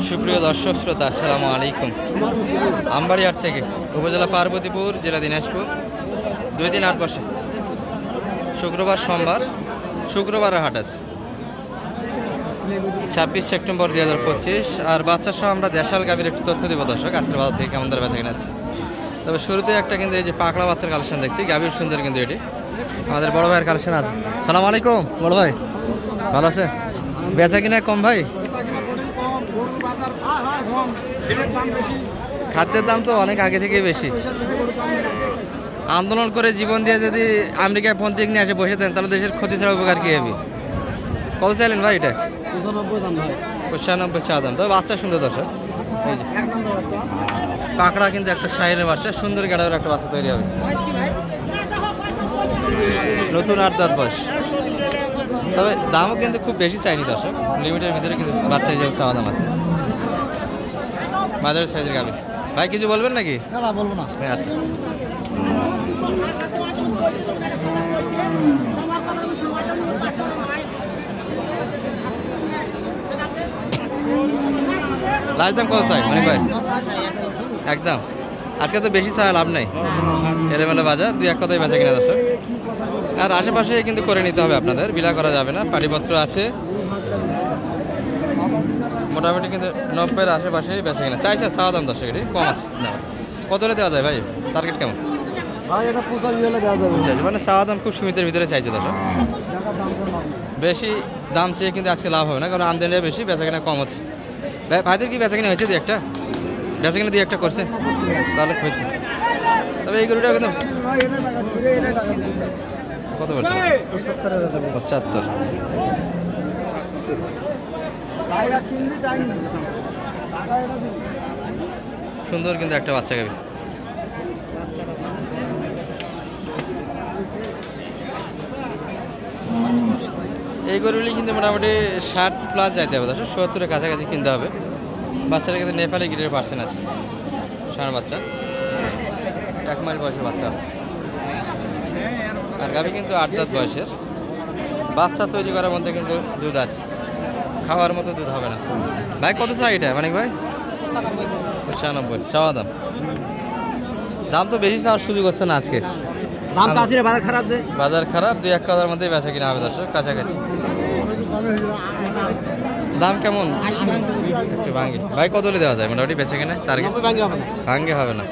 সুপ্রিয় দর্শক শ্রোতা, আসসালামু আলাইকুম। আমবাড়িহাট থেকে উপজেলা পার্বতীপুর, জেলা দিনাজপুর, 2-3 বসে শুক্রবার, সোমবার, শুক্রবারের হাট আছে 26 সেপ্টেম্বর 2025। আর বাচ্চার সহ আমরা দেশাল গাভীর একটু তথ্য দেবো দর্শক, আজকের বাজার থেকে কেমন দরে বেচা কিনা আছে। তবে শুরুতে একটা কিন্তু এই যে পাকড়া বাচ্চার কালেকশন দেখছি, গাভীর সুন্দর কিন্তু এটি আমাদের বড় ভাইয়ের কালেকশন আছে। সালাম আলাইকুম বড় ভাই, ভালো আছে? বেচা কিনা কম ভাই? খাদ্যের দাম তো অনেক আগে থেকে বেশি। আন্দোলন করে জীবন দিয়ে যদি আমেরিকায় পন্থী নিয়ে আসে বসে দেন, তাহলে দেশের ক্ষতি ছাড়া উপকার কি হবে? কত চাইলেন ভাই এটা? 95 চা দাম। তবে বাচ্চা সুন্দর দর্শক, এই যে পাকড়া কিন্তু একটা শাহিরের বাচ্চা, সুন্দর গাড়ার একটা বাচ্চা তৈরি হবে, নতুন 8 দাঁত বয়স। তবে দামও কিন্তু খুব বেশি চাইনি দর্শক, লিমিটের ভিতরে কিন্তু বাচ্চা হিসেবে চাওয়া দাম আছে। মাঝারি সাইজের গাভী। ভাই কিছু বলবেন নাকি? না বলবো না। আচ্ছা, লাস্ট দাম কত চাই মানে ভাই? একদম। আজকে তো বেশি চাই লাভ নাই, এলোমেলো বাজার, 2-1 কথাই বেচা কিনা দর্শক। আর আশেপাশে কিন্তু করে নিতে হবে আপনাদের, বিলা করা যাবে না। পাটিপত্র আছে মোটামুটি, কিন্তু 90-এর আশেপাশেই বেচা কিনা চাইছে। চাওয়া দাম দর্শক এটি কম আছে। কত হলে দেওয়া যায় ভাই? টার্গেট কেমন? মানে চাওয়া দাম খুব সীমিতের ভিতরে চাইছে দর্শক, বেশি দাম চেয়ে কিন্তু আজকে লাভ হবে না, কারণ আমদানিটা বেশি, বেচা কিনা কম হচ্ছে। ভাইদের কি বেচা কিনা হয়েছে? 2-1টা বেচা কিনা 2-1টা করছে, তাহলে হয়েছে। তবে এই গরুটা কিন্তু কত বলছে? 75। সুন্দর কিন্তু একটা বাচ্চা গাভী। এই গরুগুলি কিন্তু মোটামুটি 60+ যাইতে হবে, 70-এর কাছাকাছি কিনতে হবে। বাচ্চারা কিন্তু নেপালি গিরের পার্সেন্ট আছে, ষাঁড় বাচ্চা, 1 মাস বয়সের বাচ্চা। আর গাভী কিন্তু 8 দাঁত বয়সের। বাচ্চা তৈরি করার মধ্যে কিন্তু দুধ আছে, খাওয়ার মতো দুধ হবে না। ভাই কত চাই এটা মানে ভাই? 95 চাওয়া দাম। দাম তো বেশি চাওয়ার সুযোগ হচ্ছে না আজকে, দাম তো আছে, বাজার খারাপ। যে বাজার খারাপ, 2-1 কথার মধ্যে বেচা কিনা হবে দর্শক, কাছাকাছি। দাম কেমন? একটু ভাঙ্গে ভাই, কত হলে দেওয়া যায় মোটামুটি বেচা কিনা? টার্গেট ভাঙ্গে হবে না,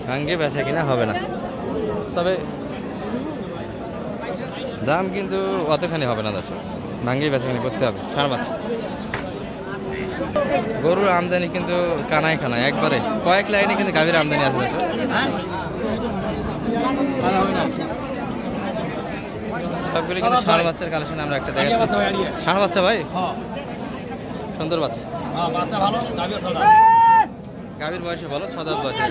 ভাঙ্গে বেচা কিনা হবে না। তবে দাম কিন্তু অতখানি হবে না দর্শক, ভাঙ্গেই বেচা কিনা করতে হবে। ষাঁড় বাচ্চা গরুর আমদানি কিন্তু কানায় কানায়, একবারে কয়েক লাইনে কিন্তু গাভীর আমদানি আছে দর্শক। সবগুলি কিন্তু ষাঁড় বাচ্চার কালেকশন আমরা একটা দেখাচ্ছি। ষাঁড় বাচ্চা ভাই, সুন্দর বাচ্চা, গাভীর বয়সে বলো 6 দাঁত বয়সে।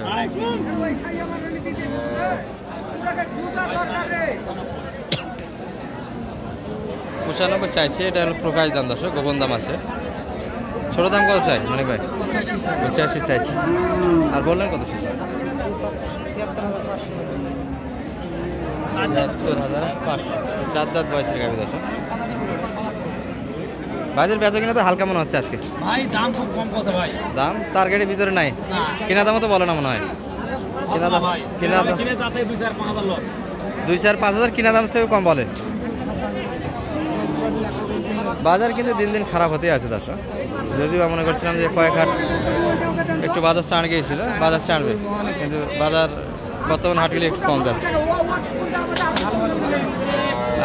95 চাইছে, এটা হলো প্রকাশ দাম দর্শক, গোপন দাম আছে। ছোট দাম কত চাই মানে ভাই? 85 চাইছে। আর বললেন কত? 77,500। 4 দাঁত বয়সের গাভী দর্শক। ভাইদের বেচা কিনা তো হালকা মনে হচ্ছে আজকে ভাই, দাম খুব কম কথা ভাই। দাম টার্গেটের ভিতরে নাই, কেনা দামও তো বলে না মনে হয়। কেনা দাম 2-4-5 কিনা দাম থেকে কম বলে। বাজার কিন্তু দিন দিন খারাপ হতেই আছে দর্শক। যদিও মনে করছিলাম যে কয়েক হাট একটু বাজার চাড় গিয়েছিল, বাজার চাড়বে, কিন্তু বাজার বর্তমান হাটগুলি একটু কম যাচ্ছে।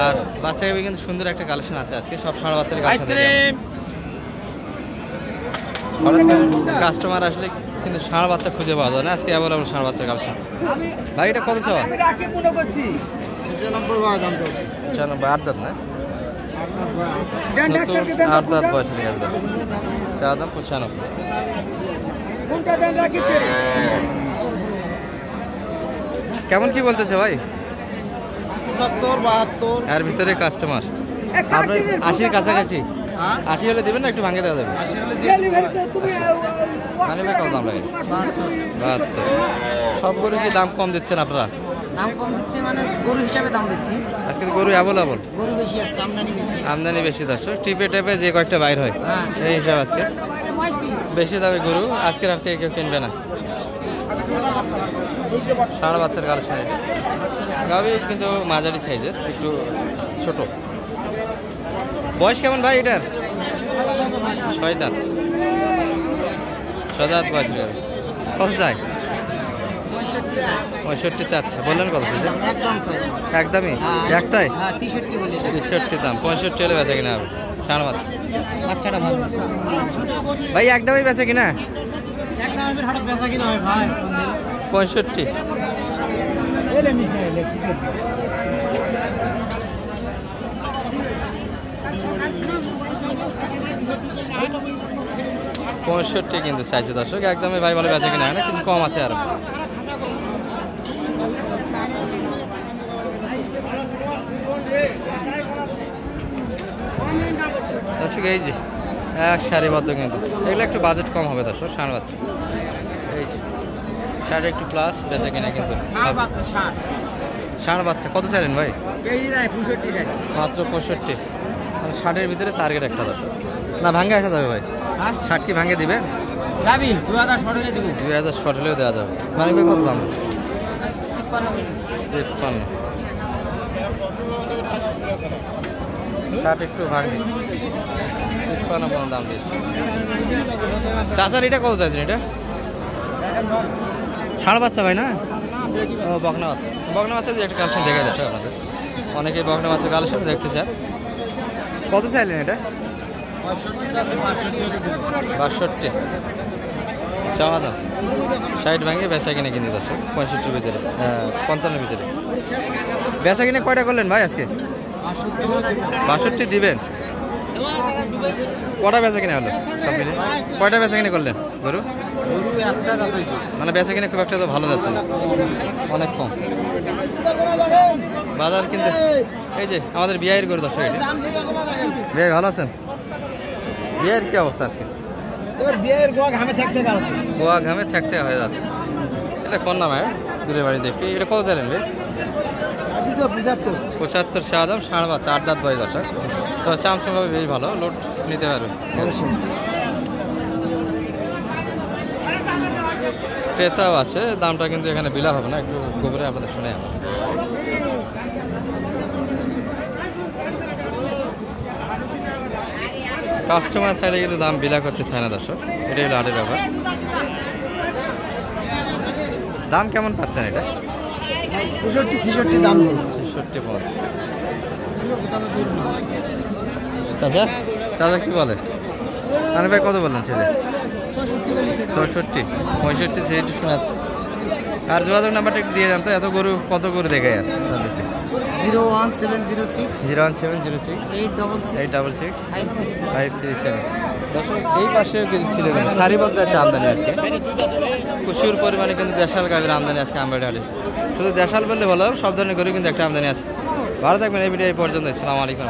আর বাচ্চা গাভী কিন্তু সুন্দর একটা কালেকশন আছে আজকে, সব ষাঁড় বাচ্চার কাস্টমার আসলে কিন্তু ষাঁড় বাচ্চা খুঁজে পাওয়া যায় না, আজকে অ্যাভেলেবল ষাঁড় বাচ্চার কালেকশন। ভাই এটা কত চাওয়া? 95। 8 দাঁত না, 8 দাঁত বয়সের গাভী দর্শক, চাওয়া দাম 95। কেমন কি বলতেছে ভাই? 70-72 এর ভিতরে কাস্টমার আপনার 80-এর কাছাকাছি। 80 হলে দেবেন না? একটু ভাঙে দেওয়া যাবে। মানে ভাই কত দাম লাগে? 72। সবগুলো কি দাম কম দিচ্ছেন আপনারা? দাম কম দিচ্ছি মানে গরু হিসাবে দাম দিচ্ছি। আজকে তো গরু অ্যাভেলেবল, গরু বেশি আছে, আমদানি বেশি। আমদানি বেশি দর্শক, টিপে টেপে যে কয়েকটা বাইর হয় হ্যাঁ। এই হিসাব আজকে বেশি দামে গরু আজকের হাট থেকে কেউ কিনবে না। ষাঁড় বাচ্চার কালেকশন, গাভী কিন্তু মাঝারি সাইজের, একটু ছোট। বয়স কেমন ভাই এটার? 6 দাঁত, 6 দাঁত বয়স গাভী। কত চাই? 65 চাচ্ছে, বললেন কত সেটা? একদম স্যার, একদমই হ্যাঁ। একটাই হ্যাঁ 63 বলি। 63 দাম, 65 হলে বেচা কিনা হবে ষাঁড় বাচ্চা। বাচ্চাটা ভালো। ভাই একদমই বেচা কিনা এক নামের হাটে বেচা কিনা হয় ভাই 65। এলে মিশে এলে 65 কিন্তু চাইছে দর্শক, একদমই ভাই বলে বেচা কিনা হয় না, কিছু কম আছে আর। দর্শক এই যে এক সারিবদ্ধ কিন্তু, এগুলো একটু বাজেট কম হবে দর্শক ষাঁড় বাচ্চা। এই যে ষাঁড় একটু প্লাস বেচা কিনা কিন্তু। ষাঁড় বাচ্চা কত চাইলেন ভাই? মাত্র 65, মানে 60-এর ভিতরে টার্গেট একটা দর্শক। না ভাঙ্গে আসা যাবে ভাই? 60 কি ভাঙ্গে দিবেন? যাবি 2018 দিব। 2000 শর্ট হলেও দেওয়া যাবে। মানে ভাই কত দাম? 53। 60 একটু ভাঙ্গে, 53 কোনো দাম দিয়েছে। চাচার এটা কত চাইছেন? এটা ষাঁড় বাচ্চা ভাই না? ও বকনা বাচ্চা, বকনা বাচ্চা যে একটা কালেকশন দেখা যাচ্ছে আপনাদের, অনেকেই বকনা বাচ্চার কালেকশন দেখতে চান। কত চাইলেন এটা? 62 চাওয়া দাম। 60 ভাঙে বেচা কিনে কিনে দর্শক 65 ভিতরে, 55 ভিতরে। বেচা কিনে কয়টা করলেন ভাই আজকে? 62 দিবেন। কটা বেচা কিনে হলো সব মিলে? কয়টা বেচা কিনে করলেন গরু? মানে বেচা কিনে খুব একটা তো ভালো যাচ্ছে না, অনেক কম বাজার। কিন্তু এই যে আমাদের বিয়ের গরু দর্শক, এটা বিয়ে ভালো আছেন? বিয়ের কি অবস্থা আজকে? বিয়ের গোয়া ঘামে থাকতে যাচ্ছে, গোয়া ঘামে থাকতে হয়ে যাচ্ছে। এটা কোন নাম? দূরে বাড়ি দেখি। এটা কত চাইলেন রে? 75 চা দাম, ষাঁড় বাচ্চা, 8 দাঁত বয়স দর্শক। তো চামচম হবে বেশ ভালো, লোড নিতে পারবে ক্রেতাও আছে। দামটা কিন্তু এখানে বিলা হবে না, একটু গোবরে আপনাদের শুনে আমার। কাস্টমার থাকলে কিন্তু দাম বিলা করতে চায় না দর্শক, এটাই হলো হাটের ব্যাপার। দাম কেমন পাচ্ছেন এটা? 65-66 দাম নেই। 66 পর। চাচা চাচা কি বলে? আরে ভাই কত বললেন ছেলে? 66, 65, 60 শোনাচ্ছে। আর যোগাযোগ নাম্বারটা একটু দিয়ে যান তো, এত গরু কত গরু দেখে যাচ্ছে। 01706 01706 866 537। দর্শক এই পাশেও কিছু ছিল, সারিবদ্ধ একটা আমদানি আজকে, প্রচুর পরিমাণে কিন্তু দেশাল গাভীর আমদানি আজকে আমবাড়ি হাটে। শুধু দেশাল বললে ভালো, সব ধরনের গরু কিন্তু একটা আমদানি আছে। ভালো থাকবেন, এই ভিডিও এই পর্যন্ত। আসসালামু আলাইকুম।